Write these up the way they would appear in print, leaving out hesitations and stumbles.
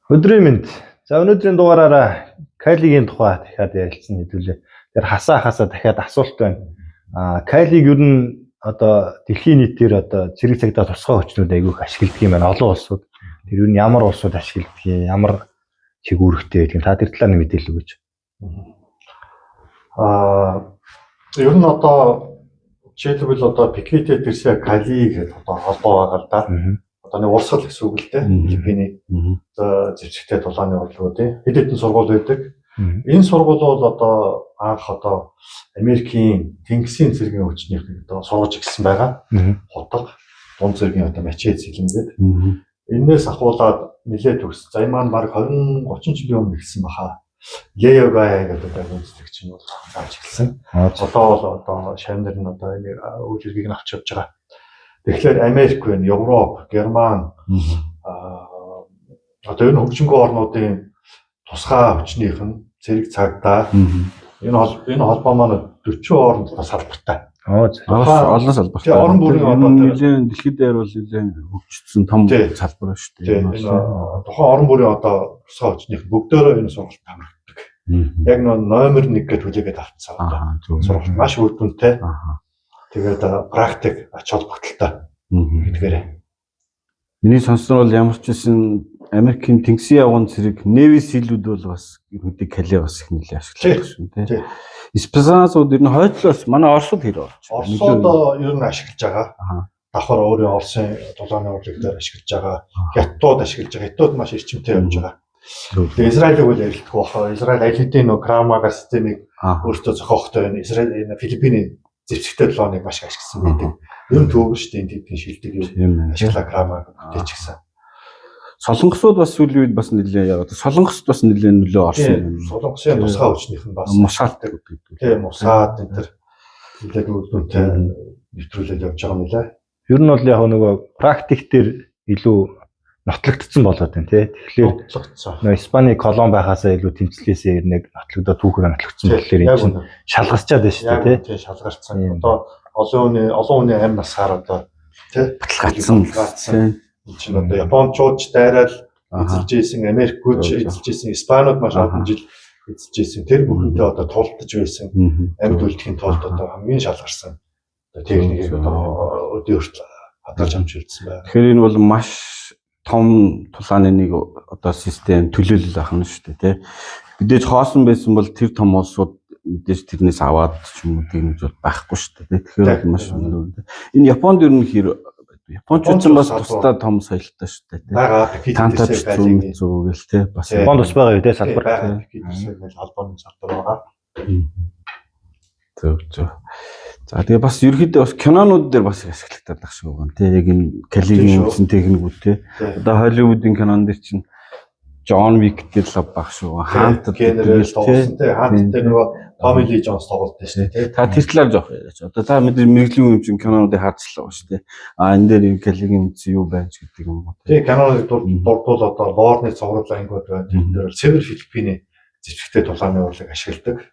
Өдрийн мэнд. За өнөөдрийн дугаараараа Кайлигийн тухай дахиад ярилцсан хэдүүлээ. Тэр хасаа дахиад асуулт байна. Кайлиг ер нь одоо дэлхийн нийтээр одоо зэрэг цагдаа тусгай хүчнүүд айгүйх ашигладаг юм байна. Олон улсууд. Тэр ер нь ямар улсууд ашигладаг, ямар чигүүрхтэй гэдэг. Та тэр талаар нэг мэдээлэл өгөөч. Ер нь одоо жишээлбэл одоо Пикетэ тэрсээ Кали гэдэг одоо холбоо байгаа л да. Одоо нэг урсгал гэсэн үг л дээ. Филиппиний зэвсэгтэй дулааны урлагуудын хэд хэдэн сургууль байдаг. Энэ сургууль бол одоо анх одоо Америкийн Тэнгисийн цэргийн хүчнийх одоо сургаж ирсэн байгаа. Хотго дунд цэргийн одоо Мачет сэлэнгээд. Энээс ахуулаад нэлээд төгс. За энэ маань баг 20-30 жилийн өмнө эхэлсэн баха. Леогай гэдэг одоо үзэгч нь бол зааж эхэлсэн. Одоо бол одоо шавнар нь одоо энэ үйл хэргийг авч явж байгаа. Тэгэхээр Америк вэ, Европ, Герман одоо энэ хөгжингөө орнуудын тусгай хүчнийх нь зэрэг цагдаа энэ холбоо маань 40 орнд салбартай. Олон салбартай. Орон бүрийн одоо нэлээд дэлхийд дээр бол нэлээд хөгжсөн том салбар ба шүү дээ. Тухайн орон бүрийн одоо тусгай хүчнийх бүгдөө энэ сургалт хамрагддаг. Яг номер 1 гэж хүлээгээд авцсан одоо сургалт маш үр дүнтэй. Тэгээд практик ач холбогдолтой гэдгээрээ. Миний сонссон бол ямар ч байсан Америкийн Тэнгисийн явган цэрэг Navy SEAL-үүд бол бас ерөнхийдөө Кали бас их нэлээд ашигладаг шүү дээ. Испанасууд ер нь хойдлоос манай Оросууд хэрэг орж байна. Оросууд ер нь ашиглаж байгаа. Давхар өөрийн Оросын дулааны урлаг дээр ашиглаж байгаа. Хятадууд ашиглаж байгаа. Хятадууд маш эрчимтэй явж байгаа. Тэгээд Израилийг бол ярилддаг бохоо. Израиль аль хэдийн Крама системийг өөртөө зохиохтой байна. Израиль Филиппиний зэвсэгтэй дулааныг маш ашигласан байдаг. Ер нь төөгөр шүү дээ тэдний шилдэг юм ашиглаа Крамаг бүтээч гисэн. Солонгосууд бас сүүлийн үед бас нэлээд яваад Солонгост бас нэлээд нөлөө орсон юм. Солонгосын тусгай хүчнийх нь бас Мусаадтай гэдэг. Тийм Мусаад энэ төр нэлээд үлдэнтэй нэвтрүүлээд явж байгаа юм лээ. Ер нь бол яг нөгөө практик дээр илүү нотлогдсон болоод байна тий. Тэгэхээр Испани колон байхаасаа илүү тэмцлээсээ нэг нотлогдоод түүхээр нотлогдсон болохоор энэ чинь шалгасчаад байна шүү дээ тий. Шалгарцсан. Одоо олон хүний амь насаар одоо тий баталгаажсан. Энэ чинь одоо Япончууд дайраад эзэлж ийсэн, Америкчууд эзэлж ийсэн, Испаниуд маш олон жил эзэлж ийсэн. Тэр бүхэндээ одоо тулдаж байсан. Амьд үлдэхийн тулд одоо хамгийн шалгарсан техникийг одоо өдөө хүртэл хадгалж амжилтсан байна. Тэгэхээр энэ бол маш том тулааны нэг одоо систем төлөөлөл байх нь шүү дээ тий. Мэдээж хоосон байсан бол тэр том улсууд мэдээж тэрнээс аваад ч юм уу гэмж бол байхгүй шүү дээ. Тэгэхээр маш энэ Японд ер нь Япончууд ч бас тусдаа том соёлтой шүү дээ. Таантаж зүгэл тий. Бас Японд ус байгаа юу тий салбар. Ингээл албаны салбар байгаа. Зөв. За тэгээ бас ерөөхдөө бас кинонууд дээр бас ашигладаг байх шиг байна тий. Яг энэ Калигийн үндсэн техникүүд тий. Одоо Холливуудын кинон дээр чинь Джон Вик дээр л баг шиг байна. Хаант генерал тоглосон тий. Хаант дээр нөгөө Томми Ли Джонс тоглолт шүү дээ тий. Та тэр талаар жоох яриач. Одоо та мэдээ мэрэгжлийн юм чинь кинонуудыг харцлаа шүү дээ. Энэ дээр энэ Калигийн үндсэн юу байж гэдэг юм уу тий. Киноныг дурдвал одоо Борны цогцол ангууд байна. Тэр дээр Север Филиппиний зэвсэгтэй дулааны урлаг ашигладаг.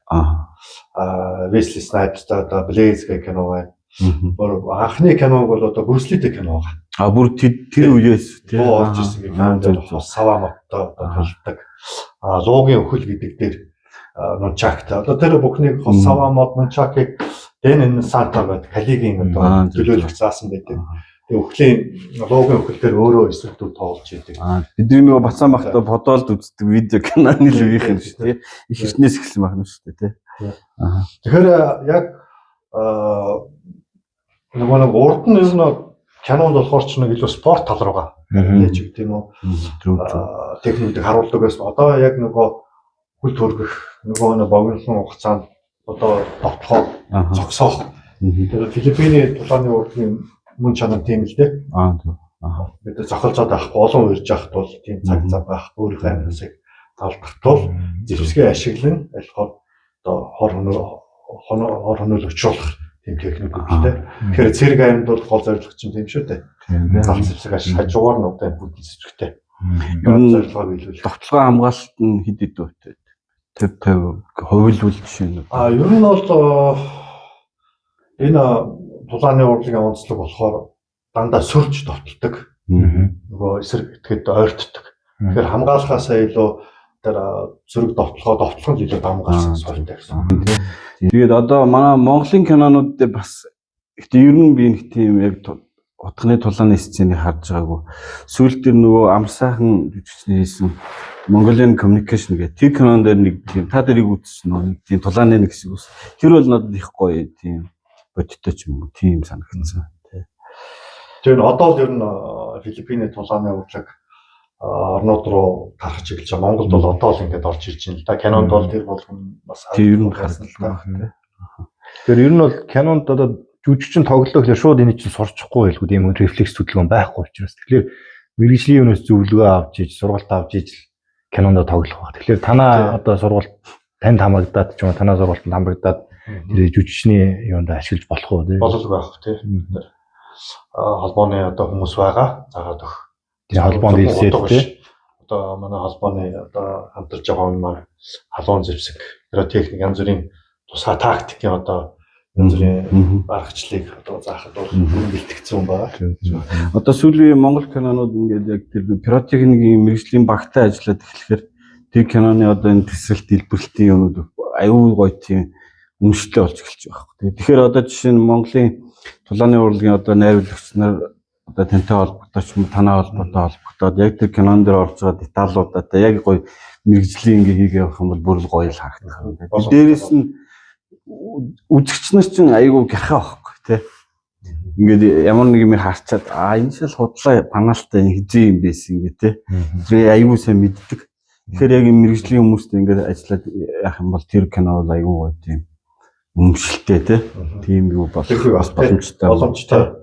Wesley Snipes одоо Blaze гэх кино байна. Анхны киног бол одоо Bruce Lee-тэй кино байгаа. Бүр тэр үеэс тий орж ирсэн гэх юм. Саваматтай толдог. Луугийн өхөл гэдэг дээр Нунчактай. Одоо тэр бүхнийг Савамат Нунчакийг Дэн Санта гэдэг Калигийн одоо төлөөлөлт заасан байдаг. Тэгээ өхлийн луугийн өхөл дээр өөрөө эсрэгдүү тоолж идэг. Бидний нөгөө Бацаан бахта бодоолд үздэг видео киноны л үеийнх юм шүү дээ. Их эртнээс эхэлсэн байна шүү дээ тий. Тэгэхээр яг нөгөө нэг урд нь ер нь кинонд болохоор ч нэг илүү спорт тал руугаа яаж гэдэг юм уу техникийг харуулдаг байсан. Одоо яг нөгөө хөл төргөх нөгөө богинохон хугацаанд одоо довтлохоо зогсоох. Тэр Филиппиний дулааны урлагийн мөн чанар тийм л дээ. Бид зохицоод авахгүй олон уурж авах бол тийм цаг зав байх өөрийнхөө амьсыг талдах тул зэвсгээ ашиглан алихаар одоо хор хонол өчрүүлэх тийм техник үүтэй. Тэгэхээр цэрэг амьд бол гол зорилго чинь тийм шүү дээ. Зал зэвсэг хажуугаар нь одоо бүдэл зэвсэгтэй. Зорилгоо биелүүл. Довтлогоо хамгаалалт нь хэд хэд үүтэй. 50% хувилбал жишээ нь. Ер нь бол энэ дулааны урлагийн онцлог болохоор дандаа сөрж довтолдог. Нөгөө эсрэг итгэхэд ойртдог. Тэгэхээр хамгаалахаасаа илүү тэр зүрэг довтлох нь илүү дамгаалсан суултай гэсэн. Тэгээд одоо манай Монголын кинонууд дээр бас ихтэй ер нь би нэг тийм яг утганы тулааны сценийг харж байгаагүй. Сүүлд тэр нөгөө амарсайхан жүжигчний хийсэн Mongolian Communication гэх тэр кинон дээр нэг тийм та дэрийг үзсэн нэг тийм тулааны нэг хэсэг ус. Тэр бол надад их гоё тийм бодиттой ч юм уу тийм санагдсан. Тэр нь одоо л ер нь Филиппиний тулааны урлаг орнууд руу тарах чиглэж байгаа. Монголд бол одоо л ингээд орж ирж байна л да. Кинонд бол тэр болгон бас тийм ер нь харсан л байна. Тэгэхээр ер нь бол кинонд одоо жүжигчин тоглох гэхэлээ шууд энийг чинь сурчихгүй байлгүй тийм рефлекс хөдөлгөөн байхгүй учраас. Тэгэхээр мэрэгжлийн юунаас зөвлөгөө авч иж, сургалт авч иж кинонд тоглох баг. Тэгэхээр танаа одоо сургалт танд хамагдаад ч юм уу танаа сургалтанд хамрагдаад тэр жүжигчний юунд ашиглаж болох уу тийм. болол байх тийм. Холбооны одоо хүмүүс байгаа. Загаад өгөх. Тийм холбоонд хэлсээд тийм. Одоо манай холбооны одоо хамтарч байгаа хүн маань халуун зэвсэг, техник янз бүрийн тусгай тактикийн одоо янз бүрийн аргачлалыг одоо заахад бол бэлтгэсэн хүн байгаа. Одоо сүүлийн Монгол кинонууд ингээд яг тэр пиротехникийн мэрэгжлийн багтаа ажиллаад эхлэхээр тэр киноны одоо энэ төсрэлт дэлбэрэлтийн юмуд аюул гоё тийм үнэтэй болж эхэлж байгаа хэрэг. Тэгэхээр одоо жишээ нь Монголын тулааны урлагийн одоо найруулагч нар одоо тантай холбогдооч юм танай холбоотой холбогдоод яг тэр кинон дээр орж байгаа деталлуудаа одоо яг гоё мэрэгжлийн ингээ хийгээ явах юм бол бүр л гоё л харагдах. Дээрээс нь үзэгч нар чинь айгүй гэрхээ байхгүй тий. Ингээд ямар нэг юм харчаад энэ шил худлаа панаалтай хизээ юм байсан ингээ тий. Тэр айгүй сайн мэддэг. Тэгэхээр яг мэрэгжлийн хүмүүстэй ингээд ажиллаад яах юм бол тэр кино бол айгүй гоё тийм өмшөлтэй тийм юу болох бас боломжтой.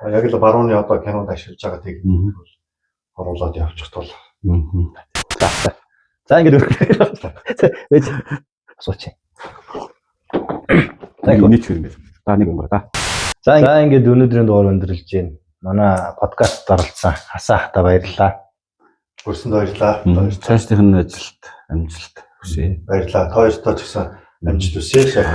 Яг л барууны одоо кинонд ашиглаж байгаа техник бол оруулаад явчих тул. За ингээд асууч. Нэг ч юм. Та нэг юм ба. За ингээд өнөөдрийн дугаар өндөрлж байна. Манай подкаст даралцсан хасаахта баярлалаа. Өрсөнд баярлалаа. Цаашдын ажилд амжилт хүсье. Баярлалаа. Та хоёртоо ч гэсэн амжилт хүсье.